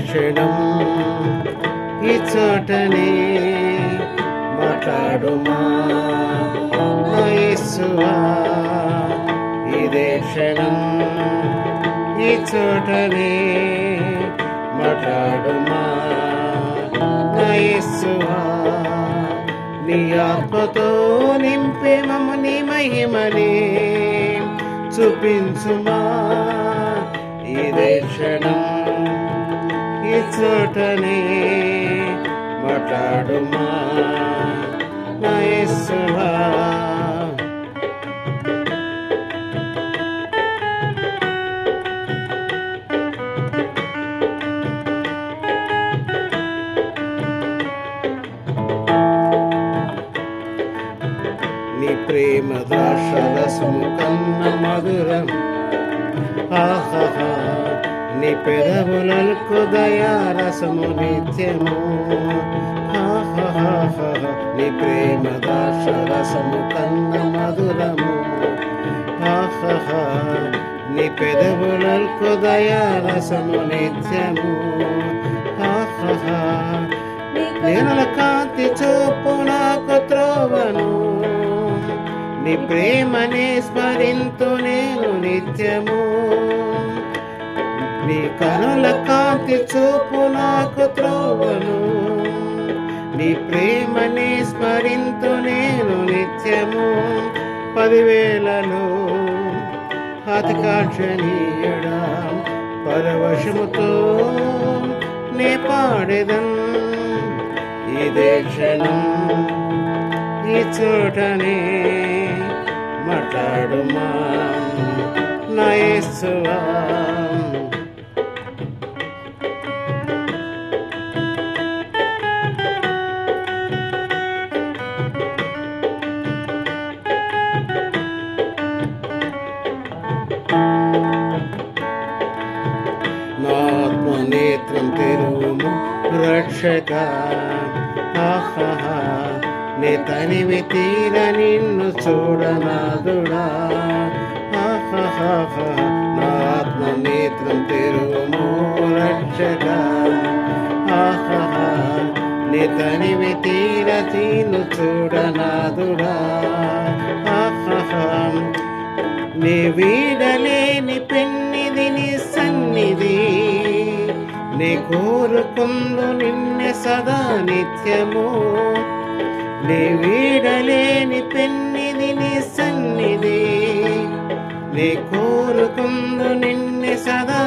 క్షణం ఈ చోటనే మాట్లాడుమా నా యేసువా, ఇదే క్షణం ఈ చోటనే మాట్లాడుమా నా యేసువా, నీ ఆత్మతో నింపే మమ్మని మహిమని చూపించుమా, ఇదే క్షణం ఈ చోటనే మాట్లాడుమా నా యేసువా. నీ ప్రేమ ద్రాక్షరసము కన్న మధురం, ఆహా నీ పెదవులకు దయారసము నిత్యము, ఆహా నీ ప్రేమ ద్రాక్షరసము కన్న మధురము, ఆహా నీ పెదవులకు దయారసము నిత్యము, ఆహా నీల కాంతి చూపు నాకు త్రోవను, నీ ప్రేమనే స్మరింతు నేను నిత్యము, నీ కనుల కాంతి చూపు నాకు త్రోవను, నీ ప్రేమనే స్మరింతు నేను నిత్యము, 10,000లో అతికాక్షణీయుడా పరవశముతో నే పాడెదన్, ఇదే క్షణం ఈ చోటనే మాట్లాడుమా నా యేసువా. నా ఆత్మనేత్రం తెరువుము రక్షక, ఆహా నే తనివి తీర నిన్ను చూడనాదుడా, ఆహా నా ఆత్మనేత్రం తెరువుము రక్షక, ఆహా నే తనివి తీర నిన్ను చూడనాదుడా, ఆహా నే వీడలేని పెన్నిది నీ సన్నిధి, నే కోరుకుందు నిన్నే సదా నిత్యము, నే వీడలేని పెన్నిది నీ సన్నిధి, నే కోరుకుందు నిన్నే సదా